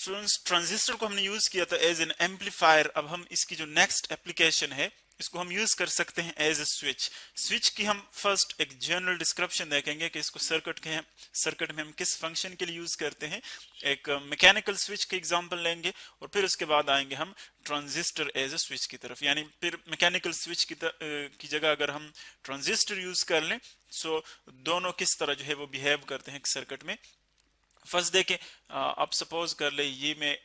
Transistor को हमने use किया था एज एन एम्पलीफायर। अब हम इसकी जो नेक्स्ट एप्लीकेशन है इसको हम यूज कर सकते हैं एज ए स्विच। स्विच की हम फर्स्ट एक जनरल डिस्क्रिप्शन देखेंगे कि इसको सर्किट में हम किस फंक्शन के लिए यूज करते हैं। एक मैकेनिकल स्विच के एग्जांपल लेंगे और फिर उसके बाद आएंगे हम ट्रांजिस्टर एज ए स्विच की तरफ। यानी फिर मैकेनिकल स्विच की जगह अगर हम ट्रांजिस्टर यूज कर लें सो दोनों किस तरह जो है वो बिहेव करते हैं एक सर्किट में। फर्स्ट देखें, आप सपोज कर ले ये मैं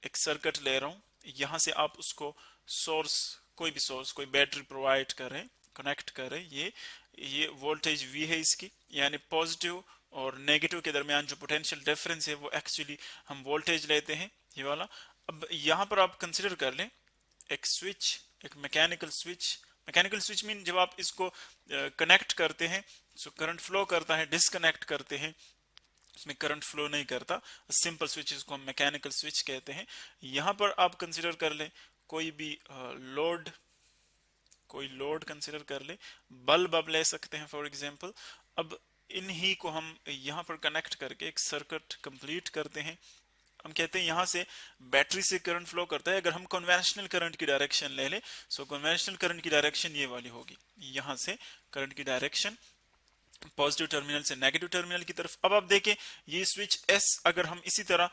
एक सर्किट ले रहा हूं, यहां से आप उसको सोर्स, कोई भी सोर्स, कोई बैटरी प्रोवाइड कर रहे हैं, कनेक्ट कर रहे हैं। ये वोल्टेज V है इसकी, यानी पॉजिटिव और नेगेटिव के दरमियान जो पोटेंशियल डिफरेंस है वो एक्चुअली हम वोल्टेज लेते हैं, ये वाला। अब यहां पर आप कंसिडर कर लें एक स्विच, एक mechanical switch. Mechanical switch mean जब आप इसको कनेक्ट करते हैं सो करंट फ्लो करता है, डिस्कनेक्ट करते हैं इसमें करंट फ्लो नहीं करता। सिंपल स्विच को हम मैकेनिकल स्विच कहते हैं। यहां पर आप कंसिडर कर ले कोई भी लोड, कोई लोड कंसिडर कर ले, बल्ब आप ले सकते हैं फॉर एग्जांपल। अब इन्हीं को हम यहां पर कनेक्ट करके एक सर्किट कंप्लीट करते हैं। हम कहते हैं यहां से बैटरी से करंट फ्लो करता है। अगर हम कन्वेंशनल करंट की डायरेक्शन ले ले सो कन्वेंशनल करंट की डायरेक्शन ये वाली होगी, यहां से करंट की डायरेक्शन पॉजिटिव टर्मिनल से नेगेटिव टर्मिनल की तरफ। अब आप देखें ये स्विच S अगर हम इसी तरह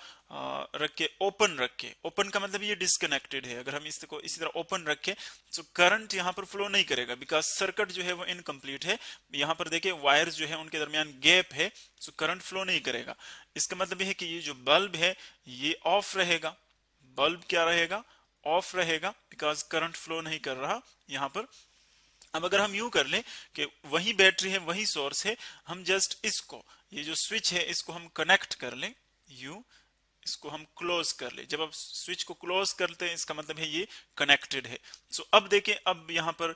रख के ओपन ओपन का मतलब ये डिस्कनेक्टेड है, अगर हम इसको इसी तरह ओपन रखें तो करंट यहां पर फ्लो नहीं करेगा बिकॉज सर्किट जो है वो इनकम्प्लीट है। यहां पर देखें वायर्स जो है उनके दरमियान गैप है, सो करंट फ्लो नहीं करेगा। इसका मतलब ये है कि ये जो बल्ब है ये ऑफ रहेगा। बल्ब क्या रहेगा? ऑफ रहेगा बिकॉज करंट फ्लो नहीं कर रहा यहां पर। अब अगर हम यूं कर लें कि वही बैटरी है, वही सोर्स है, हम जस्ट इसको, ये जो स्विच है इसको हम कनेक्ट कर लें, यूं इसको हम क्लोज कर ले। जब आप स्विच को क्लोज करते हैं इसका मतलब है ये कनेक्टेड है। सो अब देखें, अब यहां पर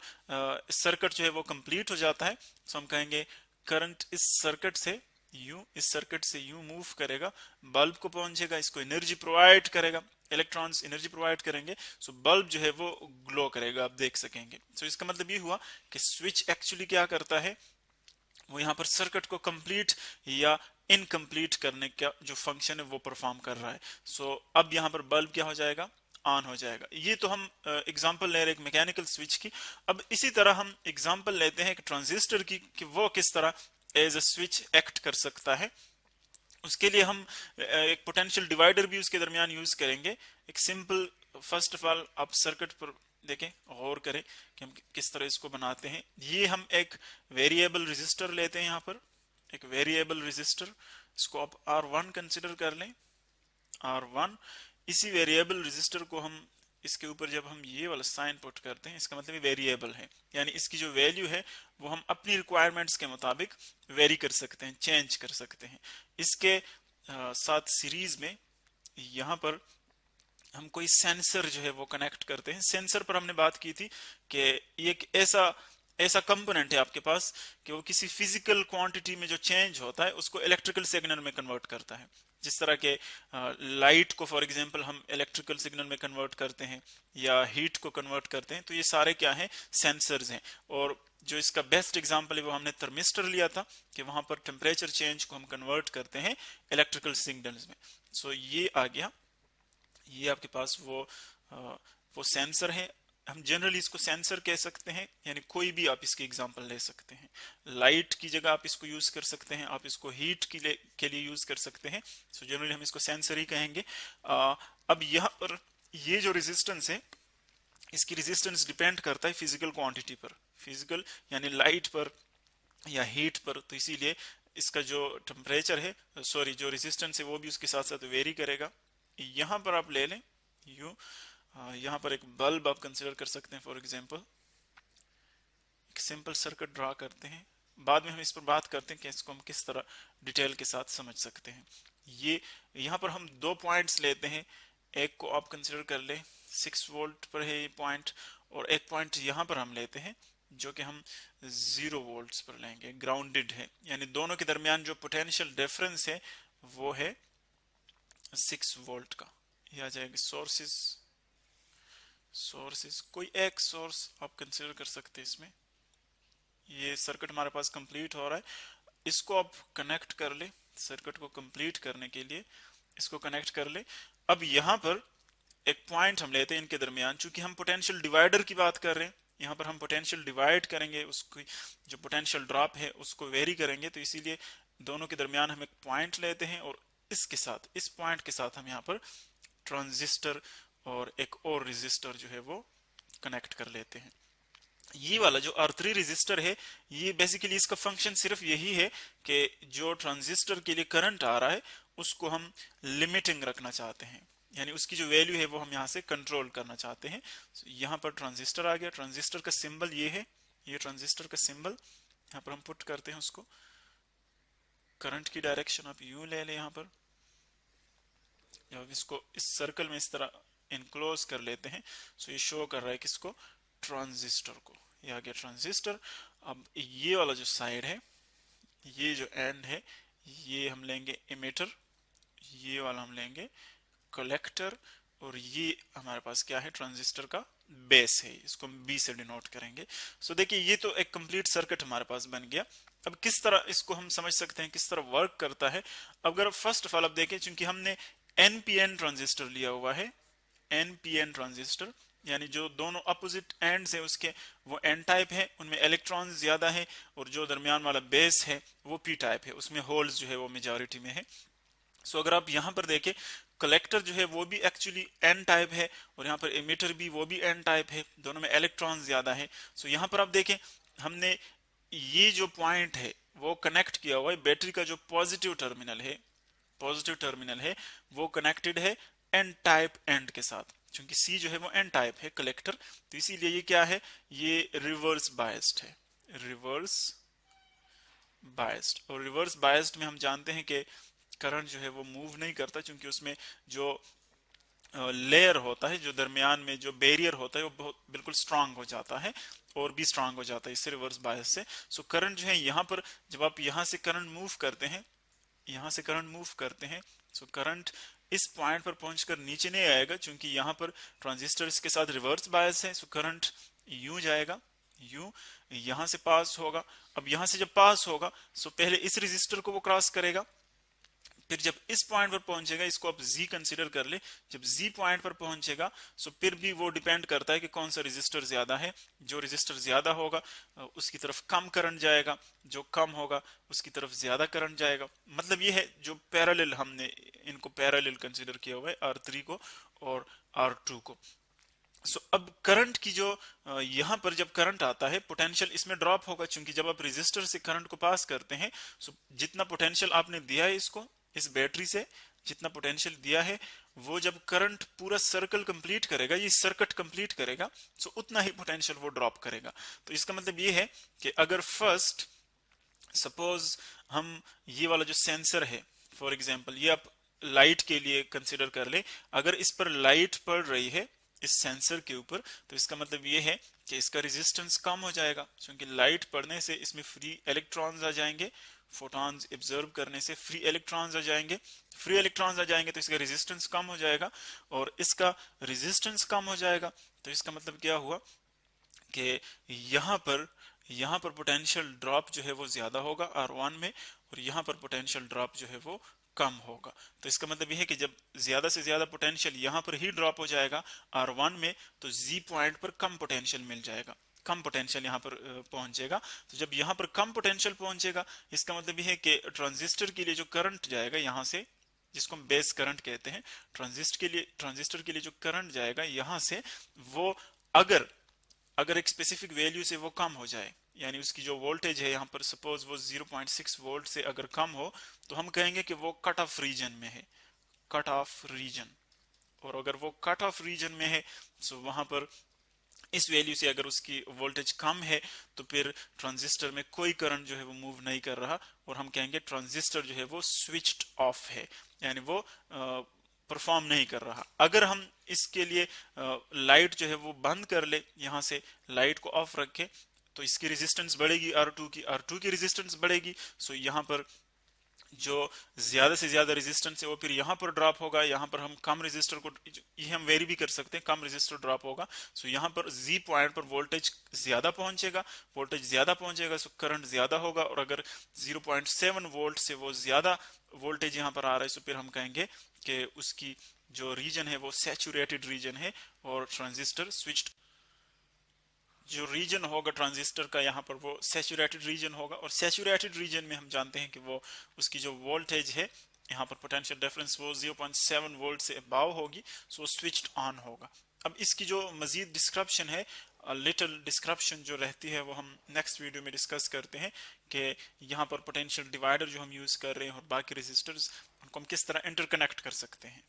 सर्किट जो है वो कंप्लीट हो जाता है। सो हम कहेंगे करंट इस सर्किट से यूं मूव करेगा, बल्ब को पहुंचेगा, इसको एनर्जी प्रोवाइड करेगा, इलेक्ट्रॉन्स एनर्जी प्रोवाइड करेंगे, सो बल्ब जो है वो ग्लो करेगा, आप देख सकेंगे। सो इसका मतलब ये हुआ कि स्विच एक्चुअली क्या करता है, वो यहाँ पर सर्किट को कंप्लीट या इनकम्प्लीट करने का जो फंक्शन है वो परफॉर्म कर रहा है। सो अब यहाँ पर बल्ब क्या हो जाएगा? ऑन हो जाएगा। ये तो हम एग्जांपल ले रहे हैं एक मैकेनिकल स्विच की। अब इसी तरह हम एग्जांपल लेते हैं एक ट्रांजिस्टर की कि वो किस तरह एज ए स्विच एक्ट कर सकता है। उसके लिए हम एक पोटेंशियल डिवाइडर भी उसके दरमियान यूज करेंगे। एक सिंपल, फर्स्ट ऑफ ऑल आप सर्किट पर देखें, गौर करें कि हम किस तरह इसको बनाते हैं। ये हम एक वेरिएबल रेजिस्टर लेते हैं, यहाँ पर एक वेरिएबल रेजिस्टर, इसको आप R1 कंसिडर कर लें, R1। इसी वेरिएबल रेजिस्टर को हम, इसके ऊपर जब हम ये वाला साइन पुट करते हैं इसका मतलब वेरिएबल है, यानी इसकी जो वैल्यू है वो हम अपनी रिक्वायरमेंट्स के मुताबिक वेरी कर सकते हैं, चेंज कर सकते हैं। इसके साथ सीरीज में यहाँ पर हम कोई सेंसर जो है वो कनेक्ट करते हैं। सेंसर पर हमने बात की थी कि ये एक ऐसा कंपोनेंट है आपके पास कि वो किसी फिजिकल क्वांटिटी में जो चेंज होता है उसको इलेक्ट्रिकल सिग्नल में कन्वर्ट करता है। जिस तरह के लाइट को फॉर एग्जांपल हम इलेक्ट्रिकल सिग्नल में कन्वर्ट करते हैं या हीट को कन्वर्ट करते हैं, तो ये सारे क्या हैं? सेंसर्स हैं। और जो इसका बेस्ट एग्जांपल है वो हमने थर्मिस्टर लिया था कि वहां पर टेम्परेचर चेंज को हम कन्वर्ट करते हैं इलेक्ट्रिकल सिग्नल्स में। सो ये आ गया, ये आपके पास वो सेंसर है। हम जनरली इसको सेंसर कह सकते हैं, यानी कोई भी आप इसकी एग्जांपल ले सकते हैं। लाइट की जगह आप इसको यूज कर सकते हैं, आप इसको हीट के लिए यूज कर सकते हैं। सो जनरली हम इसको सेंसर ही कहेंगे। अब यहाँ पर ये जो रेजिस्टेंस है, इसकी रेजिस्टेंस डिपेंड करता है फिजिकल क्वांटिटी पर, फिजिकल यानी लाइट पर या हीट पर। तो इसीलिए इसका जो टेम्परेचर है, सॉरी जो रेजिस्टेंस है वो भी उसके साथ साथ वेरी करेगा। यहां पर आप ले लें यू, यहां पर एक बल्ब आप कंसिडर कर सकते हैं फॉर एग्जांपल। एक सिंपल सर्किट ड्रा करते हैं, बाद में हम इस पर बात करते हैं कि इसको हम किस तरह डिटेल के साथ समझ सकते हैं। ये यहां पर हम 2 पॉइंट्स लेते हैं, एक को आप कंसिडर कर ले 6 वोल्ट पर है ये पॉइंट, और एक पॉइंट यहां पर हम लेते हैं जो कि हम 0 वोल्ट्स पर लेंगे, ग्राउंडेड है, यानी दोनों के दरमियान जो पोटेंशियल डिफरेंस है वो है 6 वोल्ट का। ये आ जाएगा सोर्सेस कोई एक सोर्स आप कंसिडर कर सकते हैं इसमें। ये सर्किट हमारे पास कंप्लीट हो रहा है, इसको आप कनेक्ट कर ले। सर्किट को कंप्लीट करने के लिए इसको कनेक्ट कर ले। अब यहां पर एक पॉइंट हम लेते हैं इनके दरमियान, चूंकि हम पोटेंशियल डिवाइडर की बात कर रहे हैं, यहाँ पर हम पोटेंशियल डिवाइड करेंगे, उसकी जो पोटेंशियल ड्रॉप है उसको वेरी करेंगे, तो इसीलिए दोनों के दरमियान हम एक पॉइंट लेते हैं और इसके साथ, इस पॉइंट के साथ हम यहाँ पर ट्रांजिस्टर और एक और रेजिस्टर जो है वो कनेक्ट कर लेते हैं। ये वाला जो R3 रेजिस्टर है, ये बेसिकली इसका फंक्शन सिर्फ यही है कि जो ट्रांजिस्टर के लिए करंट आ रहा है उसको हम लिमिटिंग रखना चाहते हैं, यानी उसकी जो वैल्यू है वो हम यहाँ से कंट्रोल करना चाहते हैं। यहाँ पर ट्रांजिस्टर आ गया, ट्रांजिस्टर का सिंबल ये है, ये ट्रांजिस्टर का सिंबल यहाँ पर हम पुट करते हैं उसको। करंट की डायरेक्शन आप यूं ले लें, यहाँ पर जब इसको इस सर्कल में इस तरह इनक्लोज कर लेते हैं, सो ये शो कर रहा है किसको, ट्रांजिस्टर को। ये आ गया ट्रांजिस्टर। अब ये वाला जो साइड है, ये जो एंड है, ये हम लेंगे इमिटर, ये वाला हम लेंगे कलेक्टर, और ये हमारे पास क्या है, ट्रांजिस्टर का बेस है, इसको हम बी से डिनोट करेंगे। सो देखिए ये तो एक कंप्लीट सर्किट हमारे पास बन गया। अब किस तरह इसको हम समझ सकते हैं, किस तरह वर्क करता है। अगर फर्स्ट ऑफ ऑल आप देखें, चूंकि हमने एनपीएन ट्रांजिस्टर लिया हुआ है, एनपीएन ट्रांजिस्टर यानी जो दोनों अपोजिट एंड्स है उसके वो एन टाइप है, उनमें इलेक्ट्रॉन ज्यादा है, और जो दरमियान वाला बेस है वो पी टाइप है, उसमें होल्स जो है वो मेजॉरिटी में है। सो अगर आप यहाँ पर देखें, कलेक्टर जो है वो भी एक्चुअली एन टाइप है, और यहाँ पर एमिटर भी वो भी एन टाइप है, दोनों में इलेक्ट्रॉन ज्यादा है। सो यहाँ पर आप देखें, हमने ये जो पॉइंट है वो कनेक्ट किया हुआ है, बैटरी का जो पॉजिटिव टर्मिनल है, पॉजिटिव टर्मिनल है वो कनेक्टेड है एन टाइप एंड के साथ, क्योंकि सी जो है वो एन टाइप है कलेक्टर, तो इसीलिए ये क्या है, ये रिवर्स बायस्ड है, रिवर्स बायस्ड। और रिवर्स बायस्ड में हम जानते हैं कि करंट जो है वो मूव नहीं करता, क्योंकि उसमें जो लेयर होता है, जो दरमियान में जो बैरियर होता है वो बहुत बिल्कुल स्ट्रांग हो जाता है, और भी स्ट्रांग हो जाता है इससे, रिवर्स बायस से। सो करंट जो है यहाँ पर, जब आप यहाँ से करंट मूव करते हैं, यहाँ से करंट मूव करते हैं, सो करंट इस पॉइंट पर पहुंचकर नीचे नहीं आएगा, क्योंकि यहाँ पर ट्रांजिस्टर इसके साथ रिवर्स बायस है। सो करंट यूं जाएगा, यूं यहां से पास होगा। अब यहां से जब पास होगा, सो पहले इस रेजिस्टर को वो क्रॉस करेगा, फिर जब इस पॉइंट पर पहुंचेगा, इसको आप Z कंसीडर कर ले, जब Z पॉइंट पर पहुंचेगा, सो फिर भी वो डिपेंड करता है कि कौन सा रेजिस्टर ज्यादा है। जो रेजिस्टर ज्यादा होगा उसकी तरफ कम करंट जाएगा, जो कम होगा उसकी तरफ ज्यादा करंट जाएगा। मतलब ये है जो पैरेलल, हमने इनको पैरेलल कंसीडर किया हुआ है, R3 को और R2 को। सो अब करंट की जो यहां पर जब करंट आता है, पोटेंशियल इसमें ड्रॉप होगा, क्योंकि जब आप रेजिस्टर से करंट को पास करते हैं, सो जितना पोटेंशियल आपने दिया है इसको, इस बैटरी से जितना पोटेंशियल दिया है, वो जब करंट पूरा सर्कल कंप्लीट करेगा, ये सर्किट कंप्लीट करेगा, सो उतना ही पोटेंशियल वो ड्रॉप करेगा। तो इसका मतलब ये है कि अगर फर्स्ट सपोज हम ये वाला जो सेंसर है, फॉर एग्जांपल ये आप लाइट के लिए कंसिडर कर ले, अगर इस पर लाइट पड़ रही है इस सेंसर के ऊपर, तो इसका मतलब ये है कि इसका रेजिस्टेंस कम हो जाएगा, क्योंकि लाइट पड़ने से इसमें फ्री इलेक्ट्रॉन्स आ जाएंगे, फोटॉन्स एब्जॉर्ब करने से फ्री इलेक्ट्रॉन्स आ जाएंगे, फ्री इलेक्ट्रॉन्स आ जाएंगे तो इसका रेजिस्टेंस कम हो जाएगा, और इसका रेजिस्टेंस कम हो जाएगा, तो इसका मतलब क्या हुआ कि यहाँ पर पोटेंशियल ड्रॉप जो है वो ज्यादा होगा R1 में, और यहाँ पर पोटेंशियल ड्रॉप जो है वो कम होगा। तो इसका मतलब यह है कि जब ज्यादा से ज्यादा पोटेंशियल यहाँ पर ही ड्रॉप हो जाएगा R1 में, तो Z पॉइंट पर कम पोटेंशियल मिल जाएगा, कम पोटेंशियल यहाँ पर पहुंचेगा। तो जब यहाँ पर कम पोटेंशियल पहुंचेगा, इसका मतलब यह है कि ट्रांजिस्टर के लिए जो करंट जाएगा यहाँ से, जिसको हम बेस करंट कहते हैं, ट्रांजिस्टर के लिए जो करंट जाएगा यहाँ से, वो अगर एक स्पेसिफिक वैल्यू से वो कम हो जाए, यानी उसकी जो वोल्टेज है यहाँ पर सपोज वो 0.6 वोल्ट से अगर कम हो, तो हम कहेंगे कि वो कट ऑफ रीजन में है, कट ऑफ रीजन। और अगर वो कट ऑफ रीजन में है, तो वहां पर इस वैल्यू से अगर उसकी वोल्टेज कम है, तो फिर ट्रांजिस्टर में कोई करंट जो है वो मूव नहीं कर रहा, और हम कहेंगे ट्रांजिस्टर जो है वो स्विच्ड ऑफ है, यानी वो परफॉर्म नहीं कर रहा। अगर हम इसके लिए लाइट जो है वो बंद कर ले, यहां से लाइट को ऑफ रखे, तो इसकी रेजिस्टेंस बढ़ेगी, R2 की रेजिस्टेंस बढ़ेगी। सो यहाँ पर जो ज्यादा से ज्यादा रेजिस्टेंस है वो फिर यहाँ पर ड्रॉप होगा, यहाँ पर हम कम रेजिस्टर को, ये हम वेरी भी कर सकते हैं, कम रेजिस्टर ड्रॉप होगा। सो यहाँ पर Z पॉइंट पर वोल्टेज ज्यादा पहुंचेगा, सो करंट ज्यादा होगा, और अगर 0.7 वोल्ट से वो ज्यादा वोल्टेज यहाँ पर आ रहा है, तो फिर हम कहेंगे कि उसकी जो रीजन है वो सैचुरेटेड रीजन है और ट्रांजिस्टर स्विच्ड। जो रीजन होगा ट्रांजिस्टर का यहाँ पर वो सैचुरेटेड रीजन होगा, और सैचुरेटेड रीजन में हम जानते हैं कि वो उसकी जो वोल्टेज है यहाँ पर पोटेंशियल डिफरेंस वो 0.7 वोल्ट से अबाव होगी, सो स्विच्ड ऑन होगा। अब इसकी जो मजीद डिस्क्रिप्शन है, लिटिल डिस्क्रिप्शन जो रहती है, वो हम नेक्स्ट वीडियो में डिस्कस करते हैं कि यहाँ पर पोटेंशियल डिवाइडर जो हम यूज कर रहे हैं और बाकी रेजिस्टर्स, उनको हम किस तरह इंटरकनेक्ट कर सकते हैं।